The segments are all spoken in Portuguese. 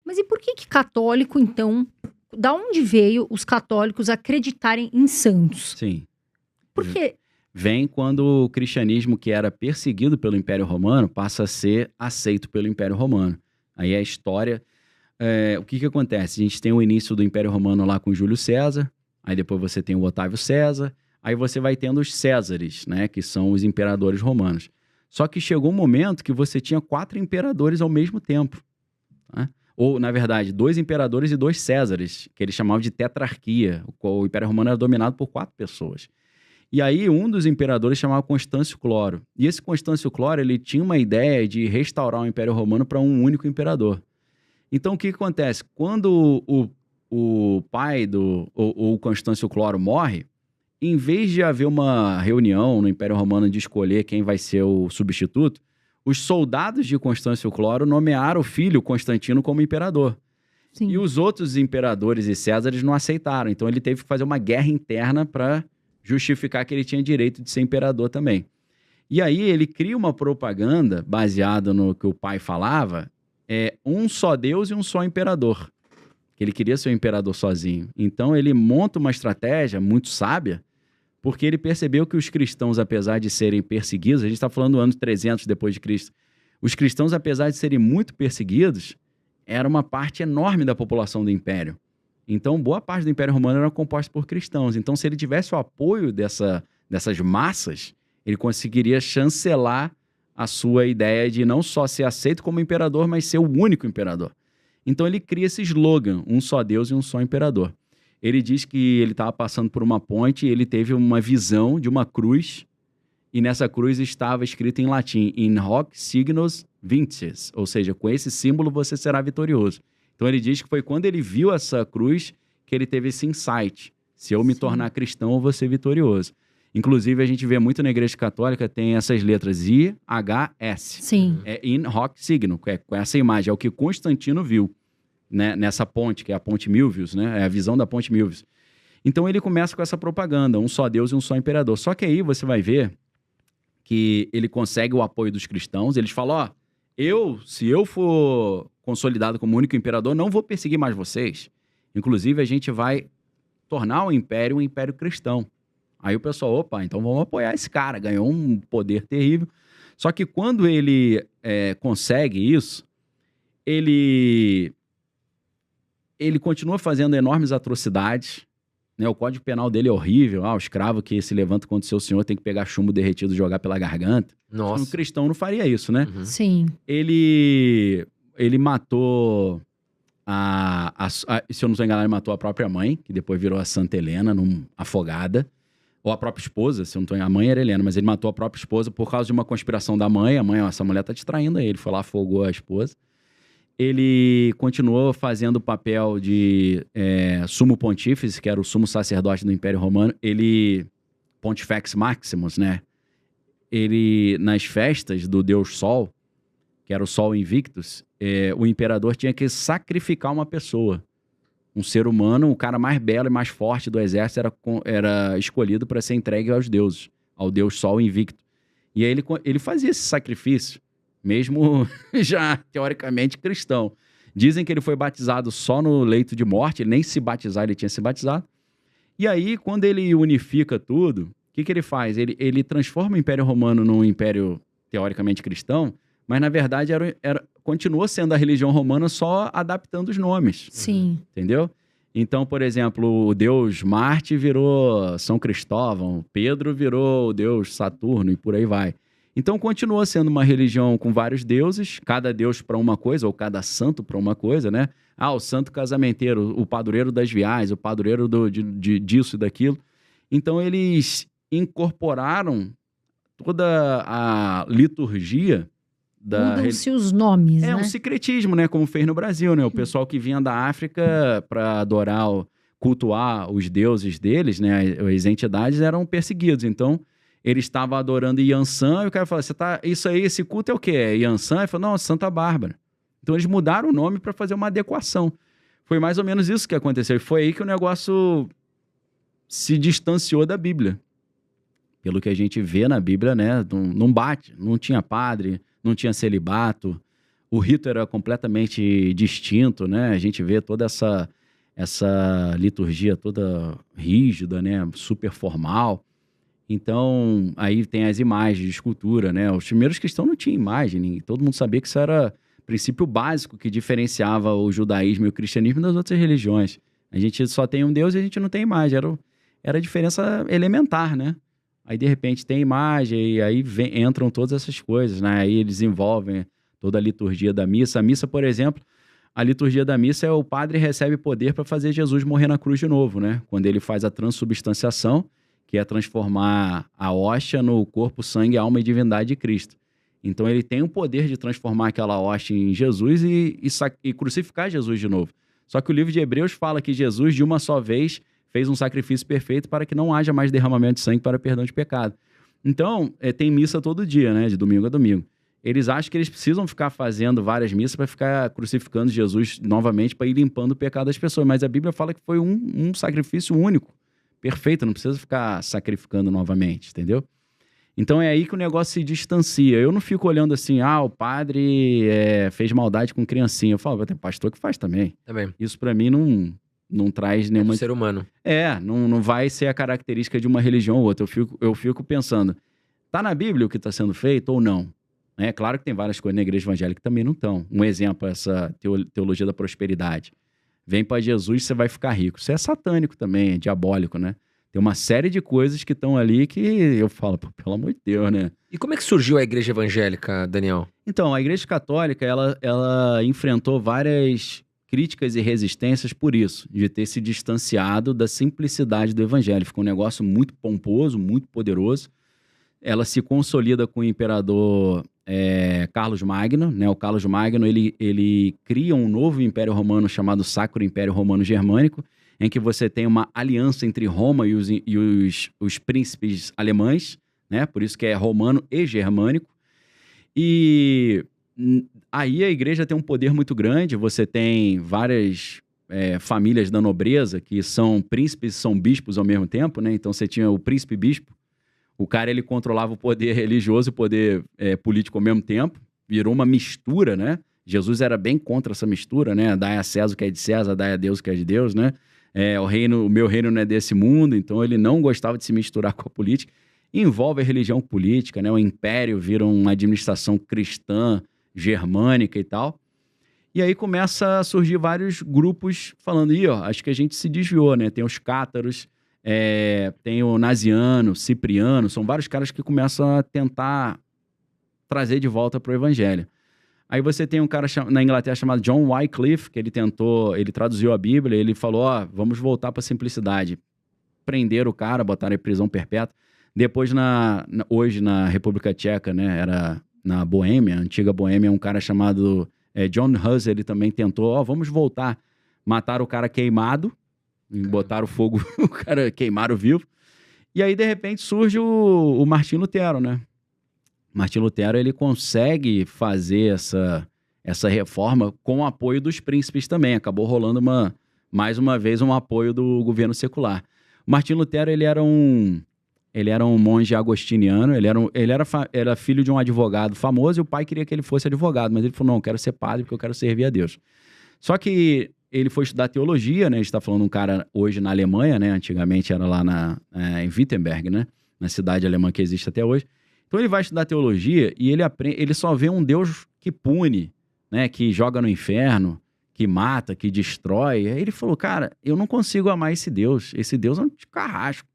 Mas e por que católico, então, da onde veio os católicos acreditarem em santos? Sim. Por quê? Vem quando o cristianismo, que era perseguido pelo Império Romano, passa a ser aceito pelo Império Romano. Aí a história... o que acontece? A gente tem o início do Império Romano lá com Júlio César, aí depois você tem o Otávio César, aí você vai tendo os Césares, né, que são os imperadores romanos. Só que chegou um momento que você tinha 4 imperadores ao mesmo tempo, né? Ou, na verdade, 2 imperadores e 2 Césares, que eles chamavam de tetrarquia. O Império Romano era dominado por 4 pessoas. E aí, um dos imperadores chamava Constâncio Cloro. E esse Constâncio Cloro, ele tinha uma ideia de restaurar o Império Romano para um único imperador. Então, o que acontece? Quando o pai o Constâncio Cloro morre, em vez de haver uma reunião no Império Romano de escolher quem vai ser o substituto, os soldados de Constâncio Cloro nomearam o filho Constantino como imperador. Sim. E os outros imperadores e Césares não aceitaram. Então, ele teve que fazer uma guerra interna para justificar que ele tinha direito de ser imperador também. E aí, ele cria uma propaganda baseada no que o pai falava, um só Deus e um só imperador. Ele queria ser o imperador sozinho. Então, ele monta uma estratégia muito sábia, porque ele percebeu que os cristãos, apesar de serem perseguidos, a gente está falando do ano 300 depois de Cristo, os cristãos, apesar de serem muito perseguidos, era uma parte enorme da população do Império. Então, boa parte do Império Romano era composta por cristãos. Então, se ele tivesse o apoio dessas massas, ele conseguiria chancelar a sua ideia de não só ser aceito como imperador, mas ser o único imperador. Então, ele cria esse slogan, um só Deus e um só imperador. Ele diz que ele estava passando por uma ponte e ele teve uma visão de uma cruz, e nessa cruz estava escrito em latim, in hoc signos vinces, ou seja, com esse símbolo você será vitorioso. Então ele diz que foi quando ele viu essa cruz que ele teve esse insight, se eu me tornar cristão eu vou ser vitorioso. Inclusive a gente vê muito na Igreja Católica, tem essas letras I-H-S. Sim. É in hoc signo, com essa imagem, é o que Constantino viu, né, nessa ponte, que é a ponte Milvius, né, é a visão da ponte Milvius. Então ele começa com essa propaganda, um só Deus e um só imperador. Só que aí você vai ver que ele consegue o apoio dos cristãos, eles falam, se eu for consolidado como único imperador, não vou perseguir mais vocês. Inclusive, a gente vai tornar o império um império cristão. Aí o pessoal, opa, então vamos apoiar esse cara, ganhou um poder terrível. Só que quando ele consegue isso, ele continua fazendo enormes atrocidades, né? O Código Penal dele é horrível. O escravo que se levanta contra o seu senhor tem que pegar chumbo derretido e jogar pela garganta. Nossa. Um cristão não faria isso, né? Uhum. Sim. Ele matou se eu não estou enganado, ele matou a própria mãe, que depois virou a Santa Helena, afogada. Ou a própria esposa, se eu não estou enganado. A mãe era Helena, mas ele matou a própria esposa por causa de uma conspiração da mãe. A mãe, essa mulher tá te traindo aí. Ele foi lá, afogou a esposa. Ele continuou fazendo o papel de sumo pontífice, que era o sumo sacerdote do Império Romano. Pontifex Maximus, né? Ele, nas festas do Deus Sol, que era o Sol Invictus, o imperador tinha que sacrificar uma pessoa. Um ser humano, o cara mais belo e mais forte do exército era escolhido para ser entregue aos deuses, ao Deus Sol Invicto. E aí ele fazia esse sacrifício, mesmo já teoricamente cristão. Dizem que ele foi batizado só no leito de morte, ele nem se batizar, ele tinha se batizado. E aí, quando ele unifica tudo, o que ele faz? Ele transforma o Império Romano num império teoricamente cristão, mas na verdade continuou sendo a religião romana, só adaptando os nomes. Sim. Entendeu? Então, por exemplo, o deus Marte virou São Cristóvão, Pedro virou o deus Saturno e por aí vai. Então, continua sendo uma religião com vários deuses, cada deus para uma coisa, ou cada santo para uma coisa, né? O santo casamenteiro, o padroeiro das viagens, o padroeiro disso e daquilo. Então, eles incorporaram toda a liturgia Mudam-se os nomes, né? um secretismo, né? Como fez no Brasil, né? O pessoal que vinha da África para adorar, cultuar os deuses deles, né? As entidades eram perseguidos. Então, ele estava adorando Iansã e o cara falou, esse culto é o quê? É Iansã? Ele falou, não, Santa Bárbara. Então, eles mudaram o nome para fazer uma adequação. Foi mais ou menos isso que aconteceu. E foi aí que o negócio se distanciou da Bíblia. Pelo que a gente vê na Bíblia, né? Não bate. Não tinha padre, não tinha celibato. o rito era completamente distinto, né? A gente vê toda essa liturgia toda rígida, né? Super formal. Então, aí tem as imagens de escultura, né? Os primeiros cristãos não tinham imagem, todo mundo sabia que isso era princípio básico que diferenciava o judaísmo e o cristianismo das outras religiões. A gente só tem um Deus e a gente não tem imagem. Era a diferença elementar, né? Aí, de repente, tem imagem e aí entram todas essas coisas, né? Aí eles envolvem toda a liturgia da missa. A missa, por exemplo, a liturgia da missa é o padre recebe poder para fazer Jesus morrer na cruz de novo, né? Quando ele faz a transubstanciação, que é transformar a hóstia no corpo, sangue, alma e divindade de Cristo. Então ele tem o poder de transformar aquela hóstia em Jesus e crucificar Jesus de novo. Só que o livro de Hebreus fala que Jesus, de uma só vez, fez um sacrifício perfeito para que não haja mais derramamento de sangue para perdão de pecado. Então, tem missa todo dia, né? De domingo a domingo. Eles acham que eles precisam ficar fazendo várias missas para ficar crucificando Jesus novamente para ir limpando o pecado das pessoas. Mas a Bíblia fala que foi um sacrifício único. Perfeito, não precisa ficar sacrificando novamente, entendeu? Então é aí que o negócio se distancia. Eu não fico olhando assim, o padre fez maldade com criancinha. Eu falo, tem pastor que faz também. Isso pra mim não traz nenhuma... ser humano. Não vai ser a característica de uma religião ou outra. Eu fico pensando, tá na Bíblia o que está sendo feito ou não? É claro que tem várias coisas na igreja evangélica que também não estão. Um exemplo, essa teologia da prosperidade. Vem para Jesus, você vai ficar rico. Isso é satânico também, é diabólico, né? Tem uma série de coisas que estão ali que eu falo, pelo amor de Deus, né? E como é que surgiu a igreja evangélica, Daniel? Então, a igreja católica, ela enfrentou várias críticas e resistências por isso, de ter se distanciado da simplicidade do evangelho. Ficou um negócio muito pomposo, muito poderoso. Ela se consolida com o imperador Carlos Magno, né? O Carlos Magno, ele cria um novo império romano chamado Sacro Império Romano Germânico, em que você tem uma aliança entre Roma e os príncipes alemães, né? Por isso que é romano e germânico. E aí a igreja tem um poder muito grande, você tem várias famílias da nobreza que são príncipes e são bispos ao mesmo tempo, né? Então você tinha o príncipe-bispo, o cara ele controlava o poder religioso e o poder político ao mesmo tempo, virou uma mistura, né? Jesus era bem contra essa mistura, né? Dai a César o que é de César, dai a Deus o que é de Deus, né? O meu reino não é desse mundo, então ele não gostava de se misturar com a política. Envolve a religião política, né? O império vira uma administração cristã, germânica e tal. E aí começa a surgir vários grupos falando, acho que a gente se desviou, né? Tem os cátaros, tem o Naziano, Cipriano, são vários caras que começam a tentar trazer de volta para o evangelho. Aí você tem um cara na Inglaterra chamado John Wycliffe, que ele traduziu a Bíblia, ele falou, vamos voltar para a simplicidade. Prenderam o cara, botaram em prisão perpétua. Depois, hoje na República Tcheca, né, era na Boêmia, a antiga Boêmia, um cara chamado John Hus, ele também tentou, vamos voltar. Mataram o cara queimado, botaram fogo, o cara queimaram vivo. E aí, de repente, surge o Martim Lutero, né? Martim Lutero, ele consegue fazer essa reforma com o apoio dos príncipes também. Acabou rolando mais uma vez um apoio do governo secular. O Martim Lutero, ele era um monge agostiniano, ele era filho de um advogado famoso e o pai queria que ele fosse advogado, mas ele falou, não, eu quero ser padre porque eu quero servir a Deus. Só que ele foi estudar teologia, né? A gente está falando de um cara hoje na Alemanha, né? Antigamente era lá em Wittenberg, né? Na cidade alemã que existe até hoje. Então ele vai estudar teologia e ele só vê um Deus que pune, né? Que joga no inferno, que mata, que destrói. Aí ele falou, cara, eu não consigo amar esse Deus é um carrasco.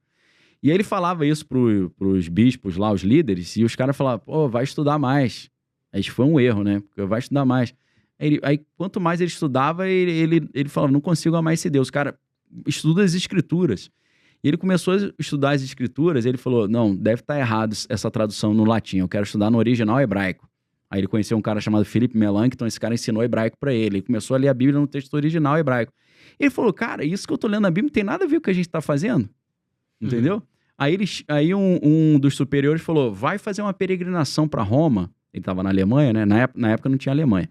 E aí ele falava isso pros bispos lá, os líderes, e os caras falavam, vai estudar mais. Aí isso foi um erro, né? Porque vai estudar mais. Aí quanto mais ele estudava, ele falava, não consigo amar esse Deus. Cara, estuda as escrituras. E ele começou a estudar as escrituras, ele falou, não, deve estar errado essa tradução no latim, eu quero estudar no original hebraico. Aí ele conheceu um cara chamado Philip Melanchthon, esse cara ensinou hebraico para ele, ele começou a ler a Bíblia no texto original hebraico. Ele falou, cara, isso que eu tô lendo na Bíblia não tem nada a ver com o que a gente tá fazendo, entendeu? Aí um dos superiores falou, vai fazer uma peregrinação para Roma, ele estava na Alemanha, né? Na época não tinha Alemanha.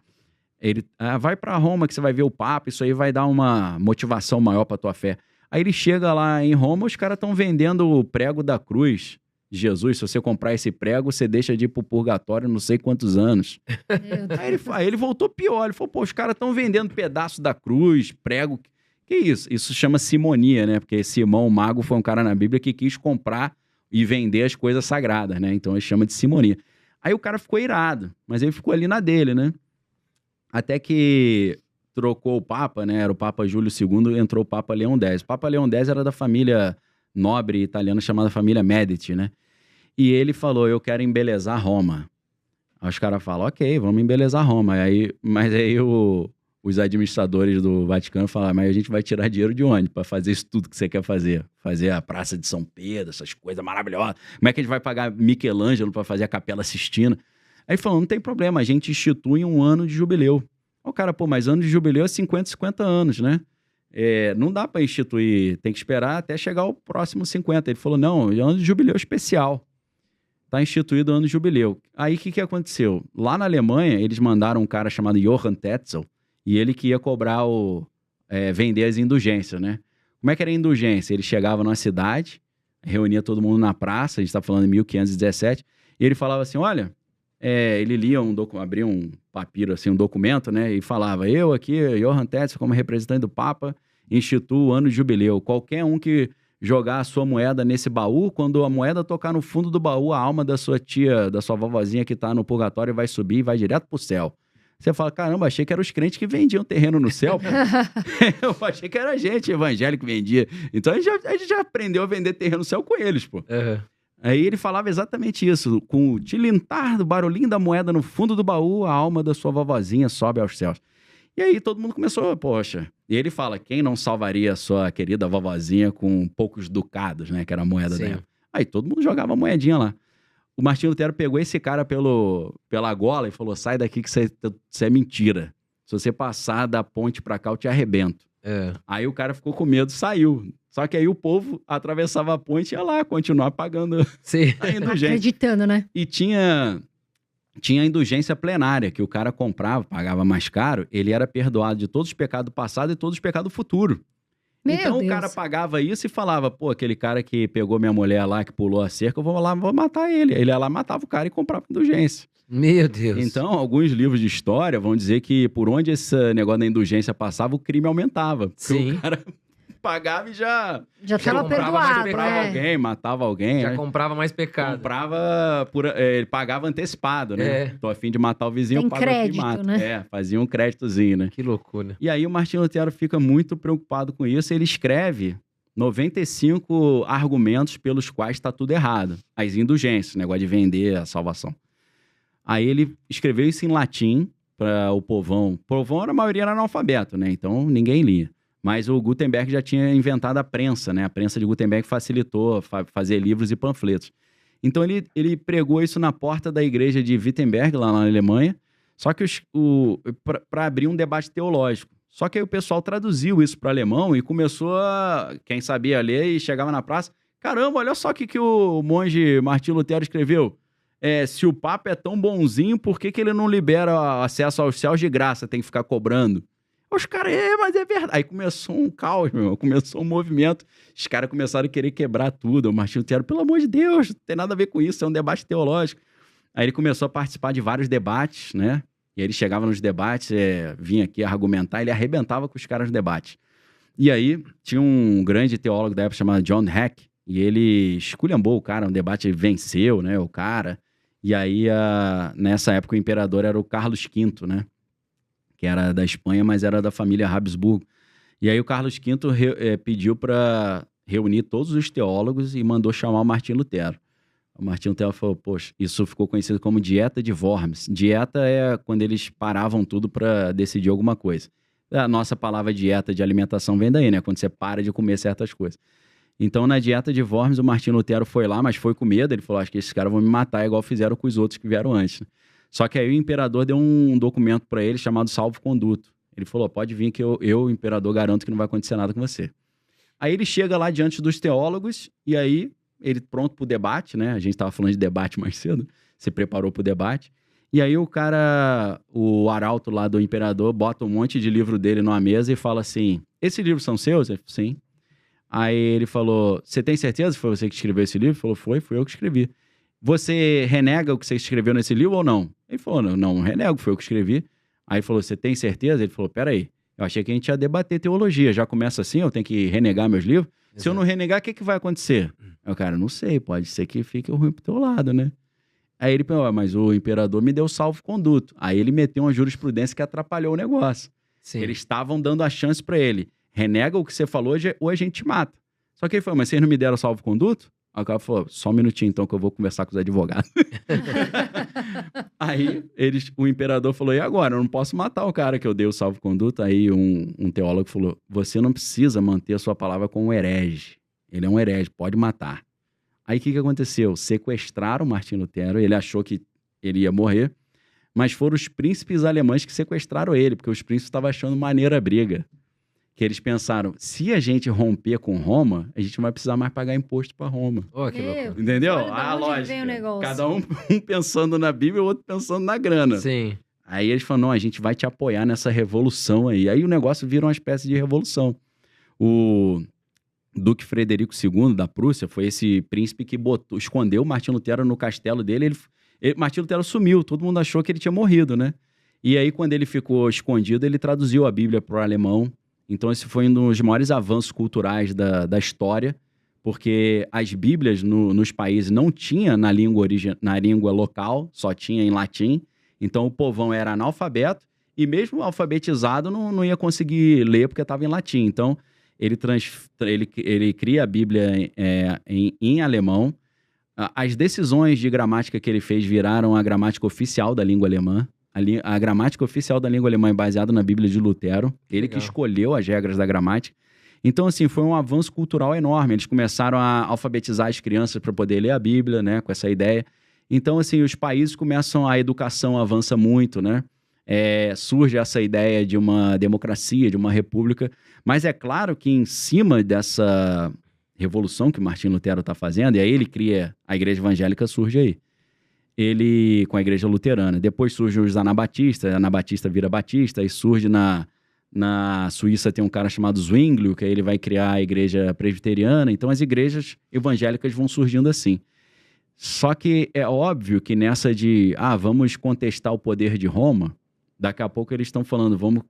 Ele, vai para Roma que você vai ver o Papa, isso aí vai dar uma motivação maior para tua fé. Aí ele chega lá em Roma, os caras estão vendendo o prego da cruz, Jesus, se você comprar esse prego, você deixa de ir pro purgatório não sei quantos anos. Aí ele voltou pior, ele falou, pô, os caras estão vendendo pedaço da cruz, prego. Que isso? Isso chama simonia, né? Porque Simão, o mago, foi um cara na Bíblia que quis comprar e vender as coisas sagradas, né? Então ele chama de simonia. Aí o cara ficou irado, mas ele ficou ali na dele, né? Até que trocou o Papa, né? Era o Papa Júlio II, entrou o Papa Leão X. O Papa Leão X era da família nobre italiana chamada família Medici, né? E ele falou, eu quero embelezar Roma. Aí os caras falam, ok, vamos embelezar Roma. Mas aí os administradores do Vaticano falaram, mas a gente vai tirar dinheiro de onde para fazer isso tudo que você quer fazer? Fazer a Praça de São Pedro, essas coisas maravilhosas. Como é que a gente vai pagar Michelangelo para fazer a Capela Sistina? Aí falou, não tem problema, a gente institui um ano de jubileu. Aí o cara, pô, mas ano de jubileu é 50 anos, né? Não dá para instituir, tem que esperar até chegar o próximo 50. Ele falou, não, é ano de jubileu especial. Está instituído o ano de jubileu. Aí o que aconteceu? Lá na Alemanha, eles mandaram um cara chamado Johann Tetzel, e ele que ia cobrar vender as indulgências, né? Como é que era a indulgência? Ele chegava numa cidade, reunia todo mundo na praça, a gente está falando de 1517, e ele falava assim, olha, ele lia abria um papiro, assim, um documento, né? E falava, eu aqui, Johann Tetzel, como representante do Papa, instituo o ano de jubileu. Qualquer um que jogar a sua moeda nesse baú, quando a moeda tocar no fundo do baú, a alma da sua tia, da sua vovozinha que está no purgatório vai subir e vai direto pro céu. Você fala, caramba, achei que eram os crentes que vendiam terreno no céu, pô. Eu achei que era a gente evangélico que vendia. Então a gente já aprendeu a vender terreno no céu com eles, pô. Uhum. Aí ele falava exatamente isso, com o tilintar do barulhinho da moeda no fundo do baú, a alma da sua vovozinha sobe aos céus. E aí todo mundo começou, poxa. E ele fala, quem não salvaria a sua querida vovozinha com poucos ducados, né? Que era a moeda dela. Aí todo mundo jogava a moedinha lá. O Martinho Lutero pegou esse cara pela gola e falou, sai daqui que isso é mentira. Se você passar da ponte pra cá, eu te arrebento. Aí o cara ficou com medo, saiu. Só que aí o povo atravessava a ponte e ia lá continuar pagando a indulgência. Acreditando, né? E tinha a indulgência plenária, que o cara comprava, pagava mais caro, ele era perdoado de todos os pecados passados e todos os pecados futuros. Então o cara pagava isso e falava, pô, aquele cara que pegou minha mulher lá, que pulou a cerca, eu vou lá, vou matar ele. Ele ia lá, matava o cara e comprava indulgência. Meu Deus. Então, alguns livros de história vão dizer que por onde esse negócio da indulgência passava, o crime aumentava. Porque Sim. o cara pagava e já estava perdoado, comprava alguém, matava alguém. Já comprava mais pecado. Ele pagava antecipado, né? Tô a fim de matar o vizinho, tem eu pago crédito, aqui e mato. Né? Fazia um créditozinho, né? Que loucura. E aí o Martinho Lutero fica muito preocupado com isso, ele escreve 95 argumentos pelos quais está tudo errado. As indulgências, o negócio de vender a salvação. Aí ele escreveu isso em latim para o povão. O povão, a maioria era analfabeto, né? Então ninguém lia. Mas o Gutenberg já tinha inventado a prensa, né? A prensa de Gutenberg facilitou fazer livros e panfletos. Então ele pregou isso na porta da igreja de Wittenberg, lá na Alemanha, só que para abrir um debate teológico. Só que aí o pessoal traduziu isso para alemão e começou quem sabia ler e chegava na praça, caramba, olha só o que o monge Martinho Lutero escreveu. Se o Papa é tão bonzinho, por que ele não libera acesso aos céus de graça? Tem que ficar cobrando. Os caras, mas é verdade. Aí começou um caos, meu irmão. Começou um movimento. Os caras começaram a querer quebrar tudo. O Martinho Lutero, pelo amor de Deus, não tem nada a ver com isso, é um debate teológico. Aí ele começou a participar de vários debates, né? E aí ele chegava nos debates, vinha aqui argumentar, ele arrebentava com os caras nos debates. E aí tinha um grande teólogo da época chamado John Hack, e ele esculhambou o cara, um debate venceu, né? O cara. E aí, nessa época, o imperador era o Carlos V, né? Que era da Espanha, mas era da família Habsburgo. E aí o Carlos V pediu para reunir todos os teólogos e mandou chamar o Martinho Lutero. O Martinho Lutero falou, poxa, isso ficou conhecido como dieta de Worms. Dieta é quando eles paravam tudo para decidir alguma coisa. A nossa palavra dieta de alimentação vem daí, né? Quando você para de comer certas coisas. Então, na dieta de Worms, o Martinho Lutero foi lá, mas foi com medo. Ele falou, acho que esses caras vão me matar, igual fizeram com os outros que vieram antes. Só que aí o imperador deu um documento para ele chamado salvo-conduto. Ele falou, pode vir que eu, imperador, garanto que não vai acontecer nada com você. Aí ele chega lá diante dos teólogos e aí ele pronto para o debate, né? A gente estava falando de debate mais cedo, se preparou para o debate. E aí o arauto lá do imperador bota um monte de livro dele numa mesa e fala assim, esses livros são seus? Ele falou, sim. Aí ele falou, você tem certeza que foi você que escreveu esse livro? Ele falou, fui eu que escrevi. Você renega o que você escreveu nesse livro ou não? Ele falou, não renego, foi eu que escrevi. Aí ele falou, você tem certeza? Ele falou, peraí, eu achei que a gente ia debater teologia. Já começa assim, eu tenho que renegar meus livros? Se eu não renegar, o que vai acontecer? Aí o cara, não sei, pode ser que fique ruim pro teu lado, né? Aí ele pensou, mas o imperador me deu salvo-conduto. Aí ele meteu uma jurisprudência que atrapalhou o negócio. Sim. Eles estavam dando a chance pra ele. Renega o que você falou ou a gente te mata. Só que ele falou, mas vocês não me deram salvo-conduto? Aí o cara falou, só um minutinho então que eu vou conversar com os advogados. Aí o imperador falou, e agora? Eu não posso matar o cara que eu dei o salvo-conduto. Aí um teólogo falou, você não precisa manter a sua palavra com um herege. Ele é um herege, pode matar. Aí o que aconteceu? Sequestraram Martim Lutero, ele achou que ele ia morrer, mas foram os príncipes alemães que sequestraram ele, porque os príncipes estavam achando maneira a briga. Que eles pensaram, se a gente romper com Roma, a gente não vai precisar mais pagar imposto para Roma. Oh, que louco. Entendeu? Olha da onde lógica. vem o negócio. Cada um pensando na Bíblia e o outro pensando na grana. Sim. Aí eles falaram, não, a gente vai te apoiar nessa revolução aí. Aí o negócio vira uma espécie de revolução. O Duque Frederico II da Prússia foi esse príncipe que escondeu Martim Lutero no castelo dele. Martim Lutero sumiu, todo mundo achou que ele tinha morrido, né? E aí, quando ele ficou escondido, ele traduziu a Bíblia para o alemão. Então, esse foi um dos maiores avanços culturais da história, porque as Bíblias nos países não tinha na língua local, só tinha em latim. Então, o povão era analfabeto e mesmo alfabetizado não ia conseguir ler porque estava em latim. Então, ele cria a Bíblia em alemão. As decisões de gramática que ele fez viraram a gramática oficial da língua alemã. A gramática oficial da língua alemã é baseada na Bíblia de Lutero. Ele que escolheu as regras da gramática. Então, assim, foi um avanço cultural enorme. Eles começaram a alfabetizar as crianças para poder ler a Bíblia, né, com essa ideia. Então, assim, os países começam, a educação avança muito, né? Surge essa ideia de uma democracia, de uma república. Mas é claro que em cima dessa revolução que Martim Lutero está fazendo, e aí ele cria a igreja evangélica, surge aí. Ele com a igreja luterana. Depois surgem os anabatistas, Anabatista vira batista, e surge na Suíça tem um cara chamado Zwinglio, que aí ele vai criar a igreja presbiteriana. Então as igrejas evangélicas vão surgindo assim. Só que é óbvio que nessa de, vamos contestar o poder de Roma, daqui a pouco eles estão falando, vamos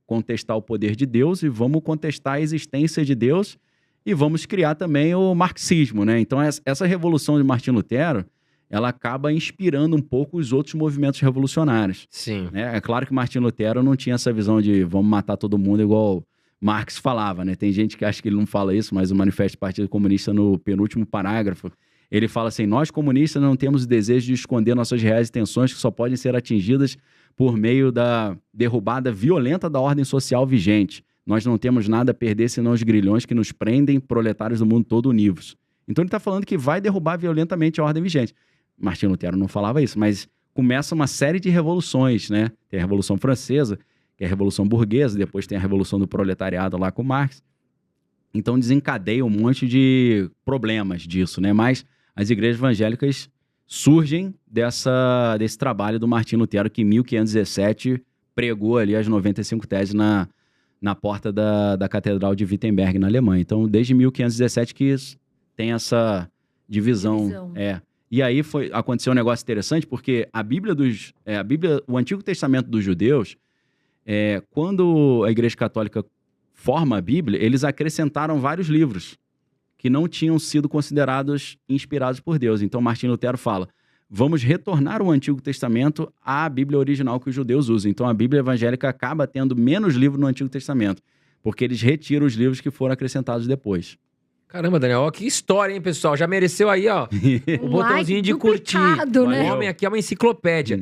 contestar o poder de Deus e vamos contestar a existência de Deus e vamos criar também o marxismo, né? Então essa revolução de Martim Lutero, ela acaba inspirando um pouco os outros movimentos revolucionários. Sim. É claro que Martim Lutero não tinha essa visão de vamos matar todo mundo igual Marx falava, né? Tem gente que acha que ele não fala isso, mas o Manifesto do Partido Comunista, no penúltimo parágrafo, ele fala assim, nós comunistas não temos o desejo de esconder nossas reais intenções que só podem ser atingidas por meio da derrubada violenta da ordem social vigente. Nós não temos nada a perder senão os grilhões que nos prendem, proletários do mundo todo univos. Então ele está falando que vai derrubar violentamente a ordem vigente. Martim Lutero não falava isso, mas começa uma série de revoluções, né? Tem a Revolução Francesa, que é a Revolução Burguesa, depois tem a Revolução do Proletariado lá com Marx. Então desencadeia um monte de problemas disso, né? Mas as igrejas evangélicas surgem desse trabalho do Martim Lutero, que em 1517 pregou ali as 95 teses na porta da Catedral de Wittenberg, na Alemanha. Então, desde 1517 que tem essa divisão. E aí aconteceu um negócio interessante, porque a Bíblia o Antigo Testamento dos judeus, quando a Igreja Católica forma a Bíblia, eles acrescentaram vários livros que não tinham sido considerados inspirados por Deus. Então, Martim Lutero fala, vamos retornar o Antigo Testamento à Bíblia original que os judeus usam. Então, a Bíblia evangélica acaba tendo menos livros no Antigo Testamento, porque eles retiram os livros que foram acrescentados depois. Caramba, Daniel, ó, que história, hein, pessoal? Já mereceu aí, ó, o botãozinho de curtir. Né? O homem aqui é uma enciclopédia.